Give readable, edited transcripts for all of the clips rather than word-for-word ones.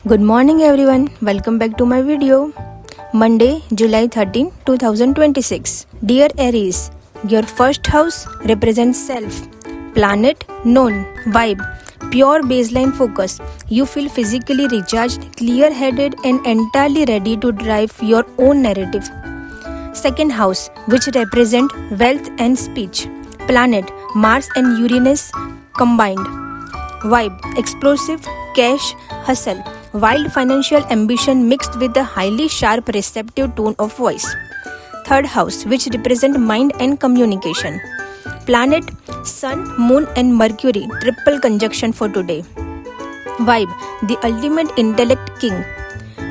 Good morning everyone, welcome back to my video. Monday, July 13, 2026. Dear Aries, your first house represents self, planet, known, vibe, pure baseline focus. You feel physically recharged, clear-headed and entirely ready to drive your own narrative. Second house, which represent wealth and speech, planet, Mars and Uranus combined. Vibe, explosive, cash, hustle, wild financial ambition mixed with a highly sharp receptive tone of voice. Third house, which represent mind and communication. Planet, Sun, Moon and Mercury triple conjunction for today. Vibe, the ultimate intellect king.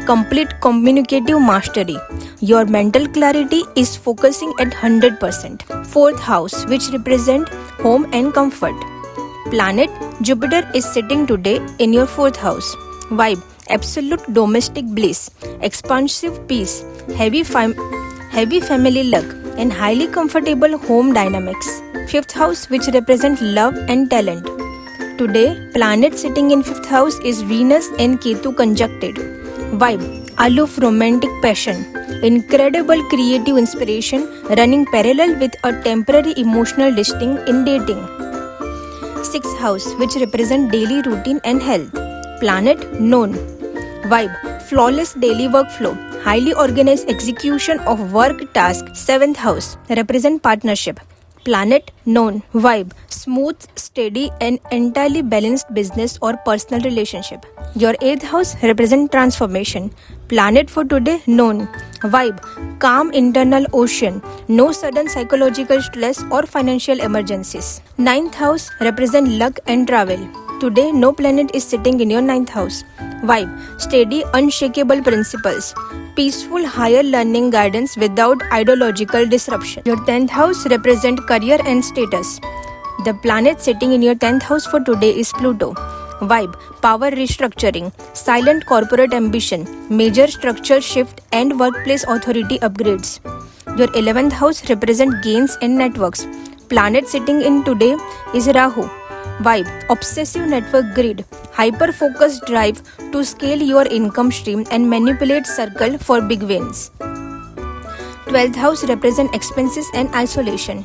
Complete communicative mastery. Your mental clarity is focusing at 100%. Fourth house, which represent home and comfort. Planet, Jupiter is sitting today in your fourth house. Vibe, absolute domestic bliss, expansive peace, heavy family luck and highly comfortable home dynamics. Fifth house, which represent love and talent. Today, planet sitting in fifth house is Venus and Ketu conjuncted. Vibe, aloof romantic passion, incredible creative inspiration running parallel with a temporary emotional distance in dating. Sixth house, which represent daily routine and health. Planet, known. Vibe, flawless daily workflow, highly organized execution of work tasks. Seventh house, represent partnership. Planet, known. Vibe, smooth, steady and entirely balanced business or personal relationship. Your eighth house represent transformation. Planet for today, known. Vibe, calm internal ocean, no sudden psychological stress or financial emergencies. Ninth house represent luck and travel. Today, no planet is sitting in your ninth house. Vibe, steady, unshakable principles, peaceful higher learning guidance without ideological disruption. Your 10th house represent career and status. The planet sitting in your 10th house for today is Pluto. Vibe, power restructuring, silent corporate ambition, major structure shift and workplace authority upgrades. Your 11th house represent gains and networks. Planet sitting in today is Rahu. Vibe, obsessive network grid, hyper-focused drive to scale your income stream and manipulate circle for big wins. 12th house represent expenses and isolation.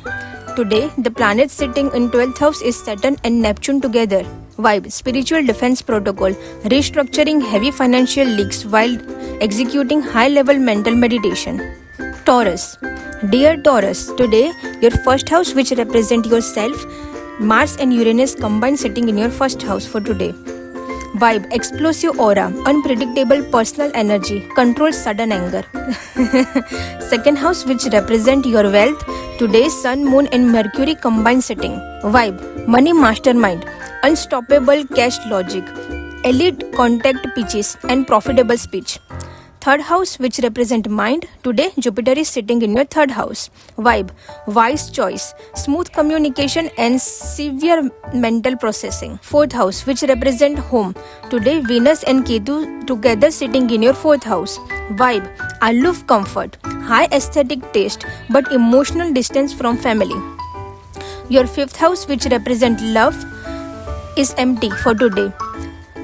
Today, the planet sitting in 12th house is Saturn and Neptune together. Vibe, spiritual defense protocol, restructuring heavy financial leaks while executing high-level mental meditation. Taurus, dear Taurus, today your first house which represent yourself, Mars and Uranus combined sitting in your first house for today. Vibe, explosive aura, unpredictable personal energy, controls sudden anger. Second house which represent your wealth, today Sun, Moon and Mercury combined sitting. Vibe, money mastermind, unstoppable cash logic, elite contact pitches and profitable speech. Third house which represent mind, today Jupiter is sitting in your third house. Vibe, wise choice, smooth communication and severe mental processing. Fourth house which represent home, today Venus and Ketu together sitting in your fourth house. Vibe, aloof comfort, high aesthetic taste but emotional distance from family. Your fifth house which represent love is empty for today.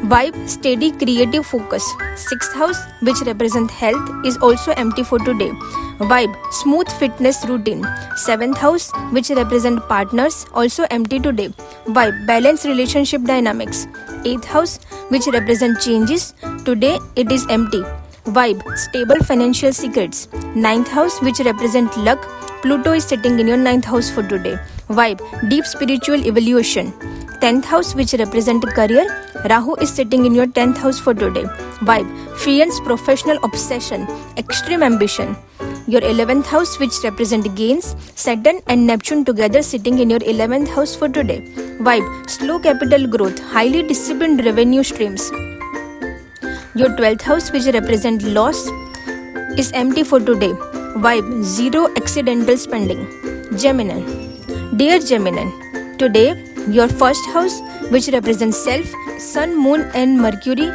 Vibe, steady creative focus. Sixth house which represent health is also empty for today. Vibe, smooth fitness routine. Seventh house which represent partners also empty today. Vibe, balanced relationship dynamics. Eighth house which represent changes, today it is empty. Vibe, stable financial secrets. Ninth house which represent luck, Pluto is sitting in your ninth house for today. Vibe, deep spiritual evolution. 10th house which represent career, Rahu is sitting in your 10th house for today. Vibe, fierce professional obsession, extreme ambition. Your 11th house which represent gains, Saturn and Neptune together sitting in your 11th house for today. Vibe, slow capital growth, highly disciplined revenue streams. Your 12th house which represent loss is empty for today. Vibe, zero accidental spending. Gemini, dear Gemini, today your first house which represents self, Sun, Moon and Mercury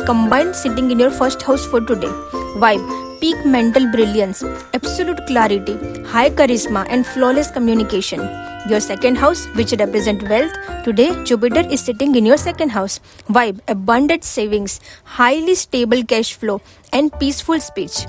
combined sitting in your first house for today. Vibe, peak mental brilliance, absolute clarity, high charisma and flawless communication. Your second house, which represents wealth, today Jupiter is sitting in your second house. Vibe, abundant savings, highly stable cash flow and peaceful speech.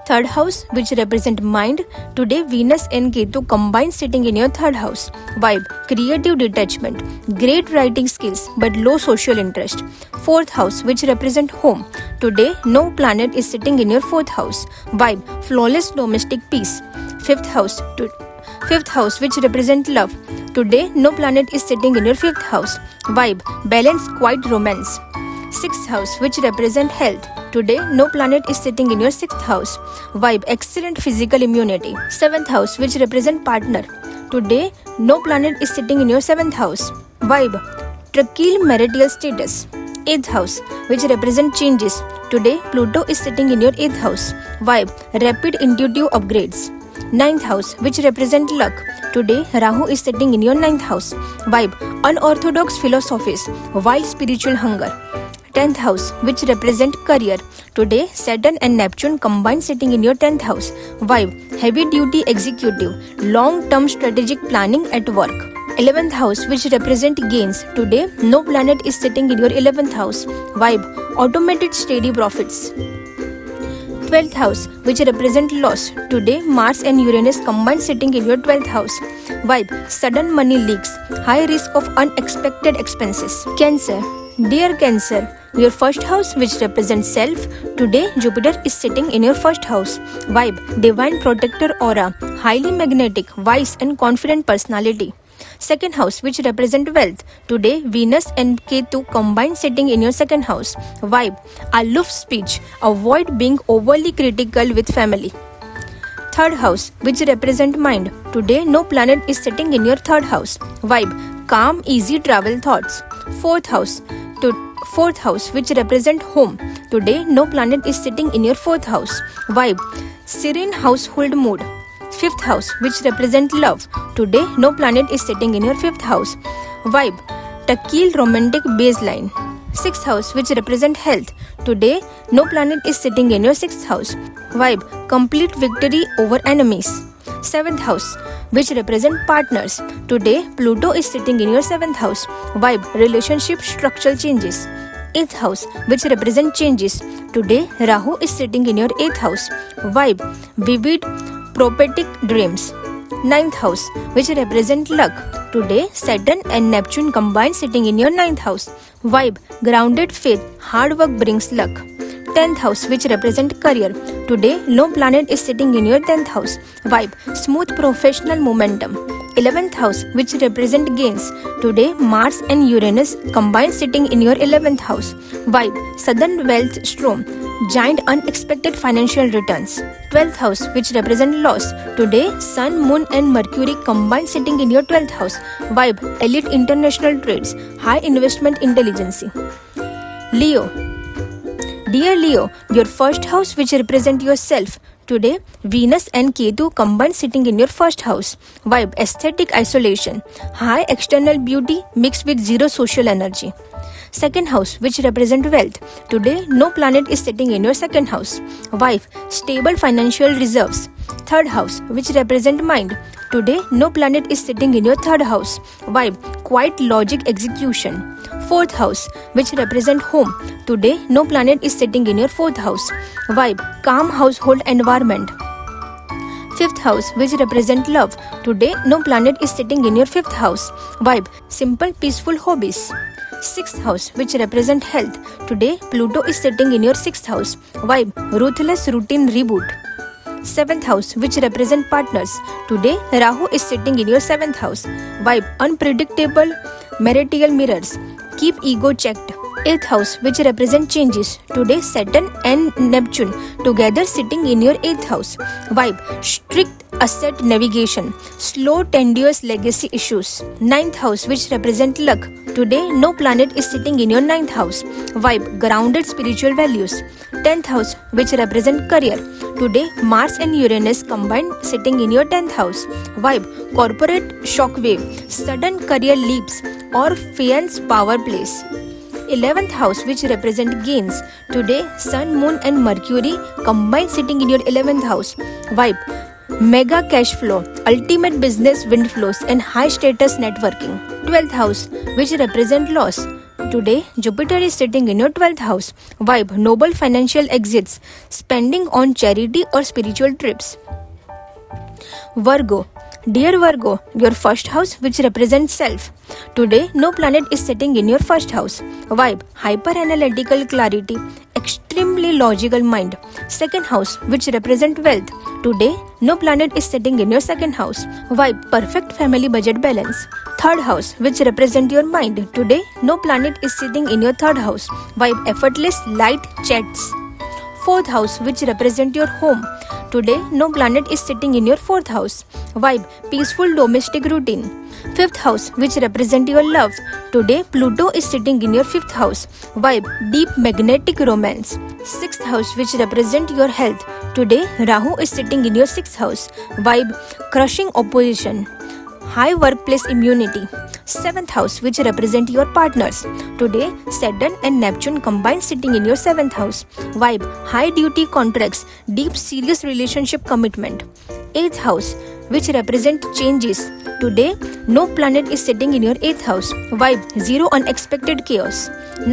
Third house, which represents mind, today Venus and Ketu combine sitting in your third house. Vibe, creative detachment, great writing skills but low social interest. Fourth house, which represents home, today no planet is sitting in your fourth house. Vibe, flawless domestic peace. Fifth house, which represents love, today no planet is sitting in your fifth house. Vibe, balance, quiet romance. Sixth house, which represents health, today no planet is sitting in your sixth house. Vibe, excellent physical immunity. Seventh house, which represents partner, today no planet is sitting in your seventh house. Vibe, tranquil marital status. Eighth house, which represents changes, today Pluto is sitting in your eighth house. Vibe, rapid intuitive upgrades. Ninth house, which represents luck, today Rahu is sitting in your ninth house. Vibe, unorthodox philosophies, wild spiritual hunger. 10th house, which represents career, today Saturn and Neptune combine sitting in your 10th house. Vibe, heavy duty executive, long term strategic planning at work. 11th house, which represents gains, today no planet is sitting in your 11th house. Vibe, automated steady profits. 12th house, which represents loss, today Mars and Uranus combine sitting in your 12th house. Vibe, sudden money leaks, high risk of unexpected expenses. Cancer, dear Cancer, your first house, which represents self, today Jupiter is sitting in your first house. Vibe, divine protector aura, highly magnetic, wise and confident personality. Second house, which represents wealth, today Venus and Ketu combine sitting in your second house. Vibe, aloof speech, avoid being overly critical with family. Third house, which represents mind, today no planet is sitting in your third house. Vibe, calm, easy travel thoughts. Fourth house, which represents home, today no planet is sitting in your fourth house. Vibe, serene household mood. Fifth house, which represents love, today no planet is sitting in your fifth house. Vibe, tranquil romantic baseline. Sixth house, which represents health, today no planet is sitting in your sixth house. Vibe, complete victory over enemies. Seventh house, which represents partners, today Pluto is sitting in your seventh house. Vibe, relationship structural changes. Eighth house, which represents changes, today Rahu is sitting in your eighth house. Vibe, vivid prophetic dreams. Ninth house, which represents luck, today Saturn and Neptune combine sitting in your ninth house. Vibe, grounded faith, hard work brings luck. 10th house, which represents career, today no planet is sitting in your 10th house. Vibe, smooth professional momentum. 11th house, which represents gains, today Mars and Uranus combine sitting in your 11th house. Vibe, sudden wealth storm, giant unexpected financial returns. 12th house, which represents loss, today Sun, Moon and Mercury combine sitting in your 12th house. Vibe, elite international trades, high investment intelligence. Leo, dear Leo, your first house, which represents yourself, today Venus and Ketu combine sitting in your first house. Vibe, aesthetic isolation, high external beauty mixed with zero social energy. Second house, which represents wealth, today no planet is sitting in your second house. Vibe, stable financial reserves. Third house, which represents mind, today no planet is sitting in your third house. Vibe, quiet logic execution. Fourth house, which represents home, today no planet is sitting in your fourth house. Vibe, calm household environment. Fifth house, which represents love, today no planet is sitting in your fifth house. Vibe, simple peaceful hobbies. Sixth house, which represents health, today Pluto is sitting in your sixth house. Vibe, ruthless routine reboot. Seventh house, which represents partners, today Rahu is sitting in your seventh house. Vibe, unpredictable marital mirrors, keep ego checked. Eighth house, which represents changes, today Saturn and Neptune together sitting in your eighth house. Vibe, strict asset navigation, slow tenuous legacy issues. Ninth house, which represents luck, today no planet is sitting in your ninth house. Vibe, grounded spiritual values. 10th house, which represents career, today Mars and Uranus combined sitting in your 10th house. Vibe, corporate shockwave, sudden career leaps or fiance power plays. 11th house, which represent gains. Today, Sun, Moon and Mercury combine sitting in your 11th house. Vibe: mega cash flow, ultimate business wind flows and high status networking. 12th house, which represent loss. Today, Jupiter is sitting in your 12th house. Vibe: noble financial exits, spending on charity or spiritual trips. Virgo. Dear Virgo, your first house, which represents self. Today, no planet is sitting in your first house. Vibe: hyper-analytical clarity, extremely logical mind. Second house, which represent wealth. Today, no planet is sitting in your second house. Vibe: perfect family budget balance. Third house, which represent your mind. Today, no planet is sitting in your third house. Vibe: effortless light chats. Fourth house, which represent your home. Today, no planet is sitting in your fourth house. Vibe: peaceful domestic routine. Fifth house, which represent your love. Today, Pluto is sitting in your fifth house. Vibe: deep magnetic romance. Sixth house, which represent your health. Today, Rahu is sitting in your sixth house. Vibe: crushing opposition, high workplace immunity. Seventh house, which represent your partners. Today, Saturn and Neptune combine sitting in your seventh house. Vibe: high duty contracts, deep serious relationship commitment. Eighth house, which represent changes. Today, no planet is sitting in your eighth house. Vibe: zero unexpected chaos.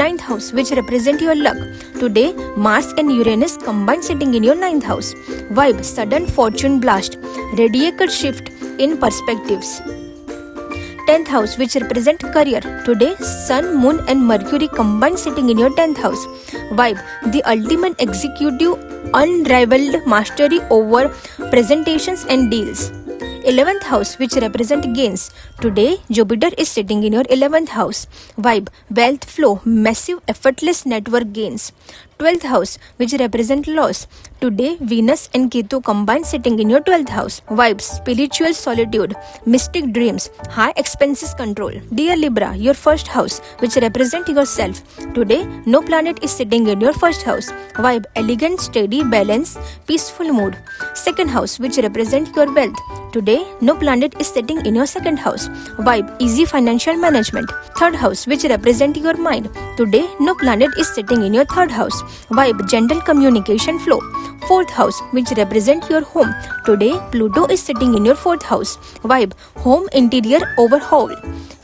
Ninth house, which represent your luck. Today, Mars and Uranus combine sitting in your ninth house. Vibe: sudden fortune blast, radical shift in perspectives. 10th house, which represent career. Today, Sun, Moon and Mercury combine sitting in your 10th house. Vibe: the ultimate executive, unrivaled mastery over presentations and deals. 11th house, which represent gains. Today, Jupiter is sitting in your 11th house. Vibe: wealth flow, massive effortless network gains. 12th house, which represent loss. Today, Venus and Ketu combine sitting in your 12th house. Vibe: spiritual solitude, mystic dreams, high expenses control. Dear Libra, your first house, which represent yourself. Today, no planet is sitting in your first house. Vibe: elegant, steady, balance, peaceful mood. Second house, which represent your wealth. Today, no planet is sitting in your second house. Vibe: easy financial management. Third house, which represent your mind. Today, no planet is sitting in your third house. Vibe: gentle communication flow. Fourth house, which represent your home. Today, Pluto is sitting in your fourth house. Vibe: home interior overhaul.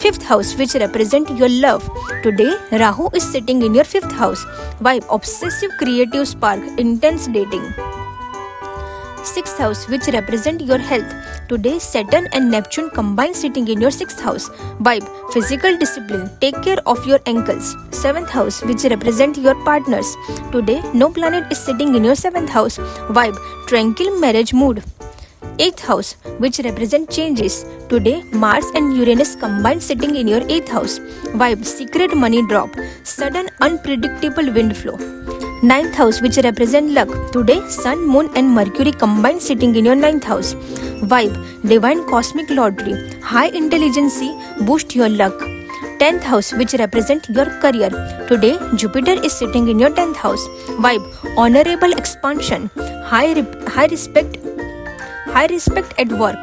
Fifth house, which represent your love. Today, Rahu is sitting in your fifth house. Vibe: obsessive creative spark, intense dating. Sixth house, which represent your health. Today, Saturn and Neptune combine sitting in your sixth house. Vibe: physical discipline, take care of your ankles. Seventh house, which represent your partners. Today, no planet is sitting in your seventh house. Vibe: tranquil marriage mood. Eighth house, which represent changes. Today, Mars and Uranus combine sitting in your eighth house. Vibe: secret money drop, sudden unpredictable wind flow. Ninth house, which represent luck. Today, Sun, Moon and Mercury combine sitting in your ninth house. Vibe: divine cosmic lottery, high intelligence, boost your luck. 10th house, which represent your career. Today, Jupiter is sitting in your 10th house. Vibe: honorable expansion, high respect at work.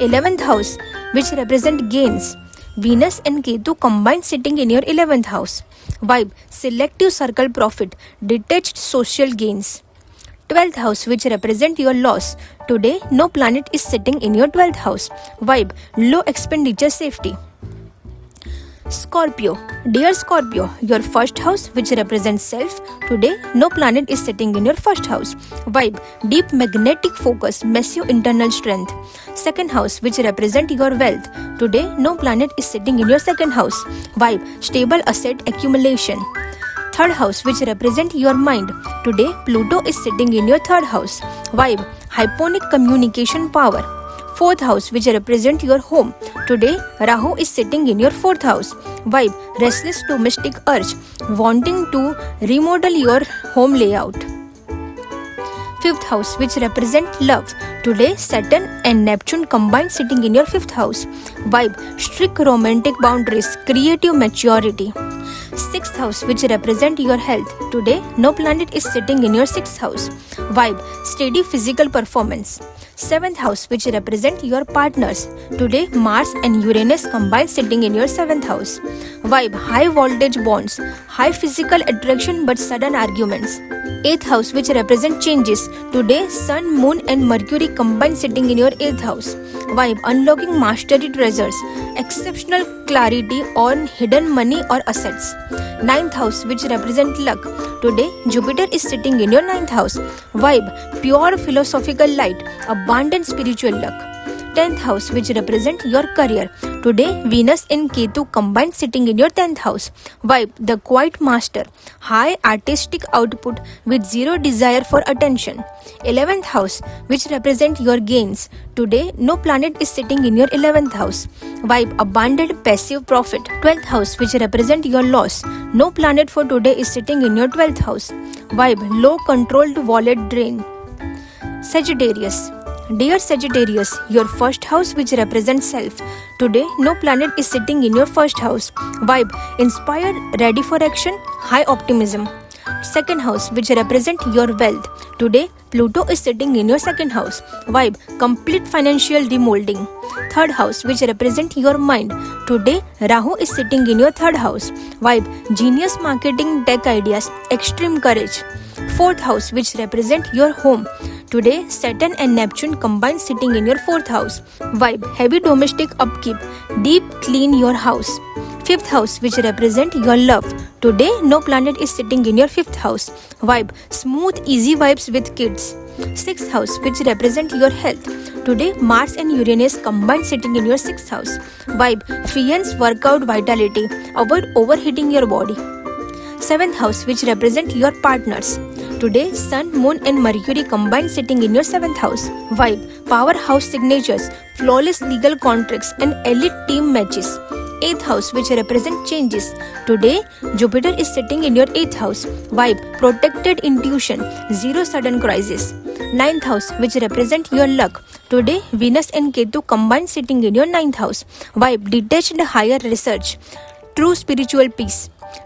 11th house, which represent gains. Venus and Ketu combine sitting in your 11th house. Vibe: selective circle profit, detached social gains. 12th house, which represent your loss. Today, no planet is sitting in your 12th house. Vibe: low expenditure safety. Scorpio. Dear Scorpio, your first house, which represents self. Today, no planet is sitting in your first house. Vibe: deep magnetic focus, massive internal strength. Second house, which represent your wealth. Today, no planet is sitting in your second house. Vibe: stable asset accumulation. Third house, which represent your mind. Today, Pluto is sitting in your third house. Vibe: hyponic communication power. Fourth house, which represent your home. Today, Rahu is sitting in your fourth house. Vibe: restless domestic urge, wanting to remodel your home layout. Fifth house, which represent love. Today, Saturn and Neptune combine sitting in your fifth house. Vibe: strict romantic boundaries, creative maturity. Sixth house, which represent your health. Today, no planet is sitting in your sixth house. Vibe: steady physical performance. 7th house, which represent your partners. Today, Mars and Uranus combine sitting in your 7th house. Vibe: high voltage bonds, high physical attraction but sudden arguments. 8th house, which represent changes. Today, Sun, Moon and Mercury combine sitting in your 8th house. Vibe: unlocking mastery treasures, exceptional clarity on hidden money or assets. 9th house, which represent luck. Today, Jupiter is sitting in your 9th house. Vibe: pure philosophical light, abundant spiritual luck. 10th house, which represent your career. Today, Venus and Ketu combine sitting in your 10th house. Vibe: the quiet master, high artistic output with zero desire for attention. 11th house, which represent your gains. Today, no planet is sitting in your 11th house. Vibe: abundant passive profit. 12th house, which represent your loss. No planet for today is sitting in your 12th house. Vibe: low controlled wallet drain. Sagittarius. Dear Sagittarius, your first house, which represents self. Today, no planet is sitting in your first house. Vibe: inspired, ready for action, high optimism. Second house, which represent your wealth. Today, Pluto is sitting in your second house. Vibe: complete financial remolding. Third house, which represent your mind. Today, Rahu is sitting in your third house. Vibe: genius marketing, tech ideas, extreme courage. Fourth house, which represent your home. Today, Saturn and Neptune combine sitting in your 4th house. Vibe: heavy domestic upkeep, deep clean your house. 5th house, which represent your love. Today, no planet is sitting in your 5th house. Vibe: smooth, easy vibes with kids. 6th house, which represent your health. Today, Mars and Uranus combine sitting in your 6th house. Vibe: fiance workout vitality, avoid overheating your body. 7th house, which represent your partners. Today, Sun, Moon and Mercury combine sitting in your 7th house. Vibe: powerhouse signatures, flawless legal contracts and elite team matches. 8th house, which represent changes. Today, Jupiter is sitting in your 8th house. Vibe: protected intuition, zero sudden crisis. 9th house, which represent your luck. Today, Venus and Ketu combine sitting in your 9th house. Vibe: detached higher research, true spiritual peace.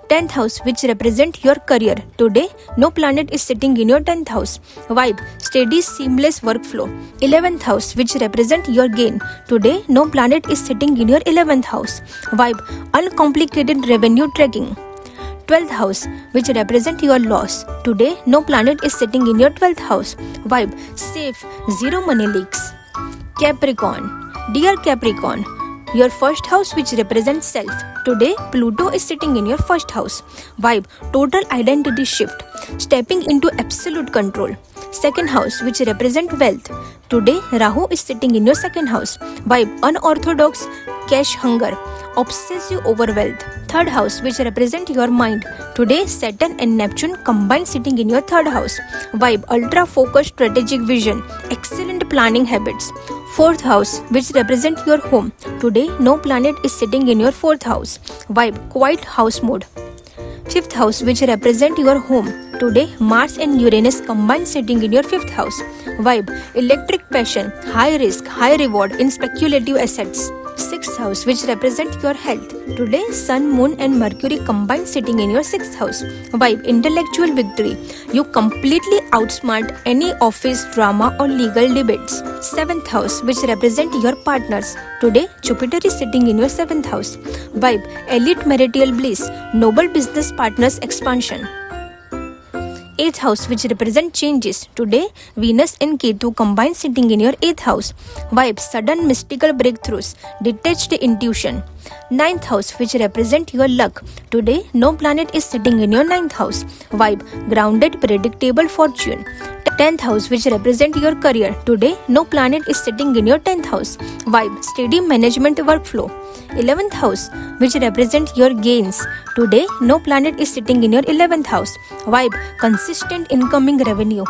10th house, which represent your career. Today, no planet is sitting in your 10th house. Vibe: steady, seamless workflow. 11th house, which represent your gain. Today, no planet is sitting in your 11th house. Vibe: uncomplicated revenue tracking. 12th house, which represent your loss. Today, no planet is sitting in your 12th house. Vibe: safe, zero money leaks. Capricorn. Dear Capricorn, your first house, which represents self. Today, Pluto is sitting in your first house. Vibe: total identity shift, stepping into absolute control. Second house, which represent wealth. Today, Rahu is sitting in your second house. Vibe: unorthodox, cash hunger, obsessive over wealth. Third house, which represent your mind. Today, Saturn and Neptune combine sitting in your third house. Vibe: ultra focused strategic vision, excellent planning habits. Fourth house, which represent your home. Today, no planet is sitting in your 4th house. Vibe: quiet house mode. 5th house, which represent your home. Today, Mars and Uranus combine sitting in your 5th house. Vibe: electric passion, high risk, high reward in speculative assets. 6th house, which represent your health. Today, Sun, Moon and Mercury combine sitting in your 6th house. Vibe: intellectual victory. You completely outsmart any office drama or legal debates. 7th house, which represent your partners. Today, Jupiter is sitting in your 7th house. Vibe: elite marital bliss, noble business partners expansion. 8th house, which represent changes. Today, Venus and Ketu combine sitting in your 8th house. Vibe: sudden mystical breakthroughs, detached intuition. 9th house, which represent your luck. Today, no planet is sitting in your 9th house. Vibe: grounded, predictable fortune. 10th house, which represent your career. Today, no planet is sitting in your 10th house. Vibe: steady management workflow. 11th house, which represent your gains. Today, no planet is sitting in your 11th house. Vibe: consistent incoming revenue.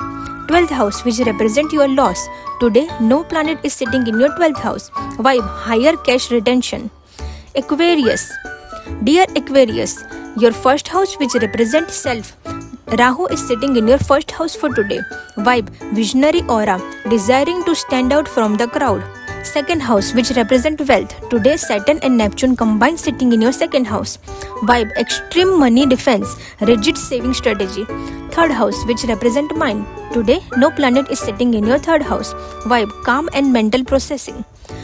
12th house, which represent your loss. Today, no planet is sitting in your 12th house. Vibe: higher cash retention. Aquarius. Dear Aquarius, your first house, which represent self. Rahu is sitting in your first house for today. Vibe: visionary aura, desiring to stand out from the crowd. Second house, which represent wealth. Today, Saturn and Neptune combine sitting in your second house. Vibe, extreme money defense, rigid saving strategy. Third house, which represent mind. Today, no planet is sitting in your third house. Vibe, calm and mental processing.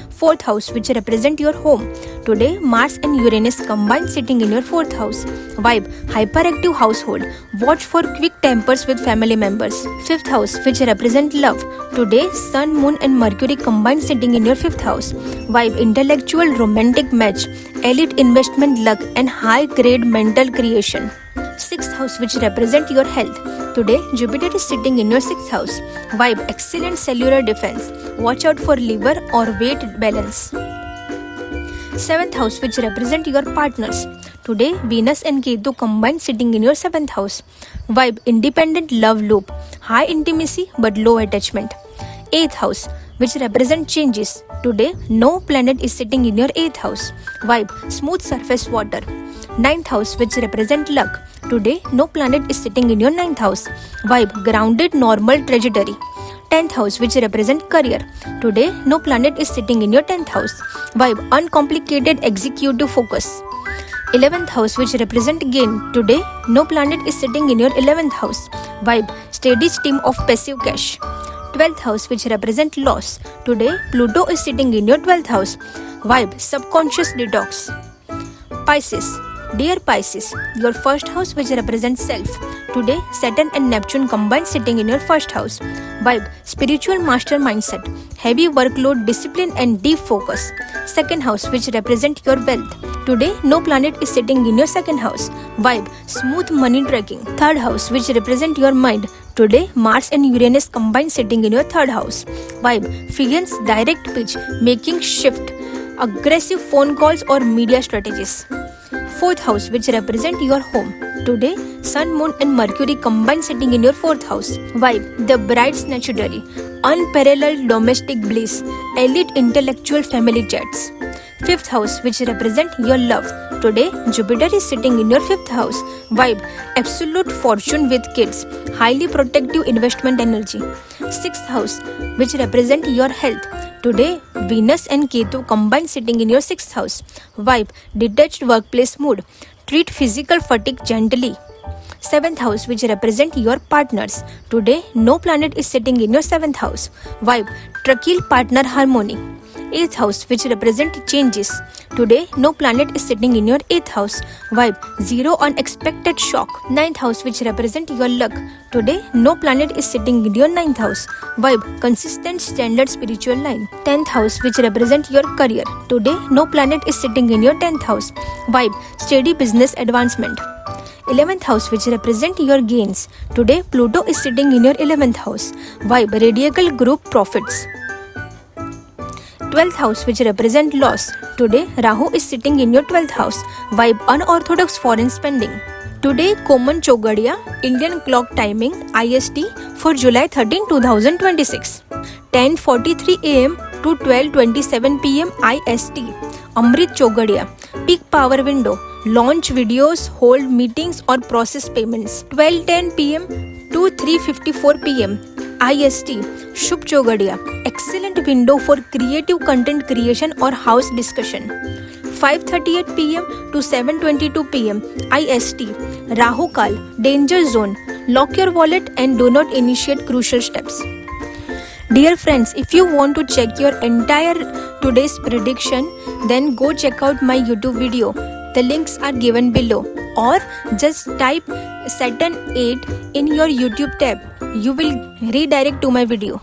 Fourth house, which represent your home. Today, Mars and Uranus combine sitting in your fourth house. Vibe, hyperactive household. Watch for quick tempers with family members. Fifth house, which represent love. Today, Sun, Moon and Mercury combine sitting in your fifth house. Vibe, intellectual romantic match. Elite investment luck and high grade mental creation. Sixth house, which represent your health. Today, Jupiter is sitting in your sixth house. Vibe, excellent cellular defense. Watch out for liver or weight balance. Seventh house, which represent your partners. Today, Venus and Ketu combine sitting in your seventh house. Vibe, independent love loop. High intimacy but low attachment. Eighth house, which represent changes. Today, no planet is sitting in your eighth house. Vibe, smooth surface water. Ninth house, which represent luck. Today, no planet is sitting in your ninth house. Vibe, grounded normal trajectory. 10th house, which represent career. Today, no planet is sitting in your 10th house. Vibe, uncomplicated executive focus. 11th house, which represent gain. Today, no planet is sitting in your 11th house. Vibe, steady stream of passive cash. 12th house, which represent loss. Today, Pluto is sitting in your 12th house. Vibe, subconscious detox. Pisces. Dear Pisces, your first house, which represents self. Today, Saturn and Neptune combine sitting in your first house. Vibe, spiritual master mindset, heavy workload, discipline and deep focus. Second house, which represent your wealth. Today, no planet is sitting in your second house. Vibe, smooth money tracking. Third house, which represent your mind. Today, Mars and Uranus combine sitting in your third house. Vibe, fluence, direct pitch, making shift, aggressive phone calls or media strategies. Fourth house, which represent your home. Today, Sun, Moon and Mercury combine sitting in your fourth house. Vibe, the bride's naturally, unparalleled domestic bliss, elite intellectual family chats. Fifth house, which represent your love. Today, Jupiter is sitting in your fifth house. Vibe, absolute fortune with kids, highly protective investment energy. Sixth house, which represent your health. Today, Venus and Ketu combine sitting in your sixth house. Vibe, detached workplace mood. Treat physical fatigue gently. Seventh house, which represent your partners. Today, no planet is sitting in your seventh house. Vibe, tranquil partner harmony. Eighth house, which represent changes. Today, no planet is sitting in your eighth house. Vibe, zero unexpected shock. Ninth house, which represent your luck. Today, no planet is sitting in your ninth house. Vibe, consistent standard spiritual line. 10th house, which represent your career. Today, no planet is sitting in your 10th house. Vibe, steady business advancement. 11th house, which represent your gains. Today, Pluto is sitting in your 11th house. Vibe, radical group profits. 12th house, which represent loss. Today, Rahu is sitting in your 12th house. Vibe, unorthodox foreign spending. Today, Koman Chogadia, Indian clock timing, IST, for July 13, 2026. 10:43 am to 12:27 pm IST. Amrit Chogadia, peak power window. Launch videos, hold meetings or process payments. 12:10 pm to 3:54 pm IST. Shubh Chogadia, excellent window for creative content creation or house discussion. 5:38 pm to 7:22 pm IST. Rahu Kal, danger zone. Lock your wallet and do not initiate crucial steps. Dear friends, if you want to check your entire today's prediction, then go check out my YouTube video. The links are given below, or just type Saturn 8 in your YouTube tab. You will redirect to my video.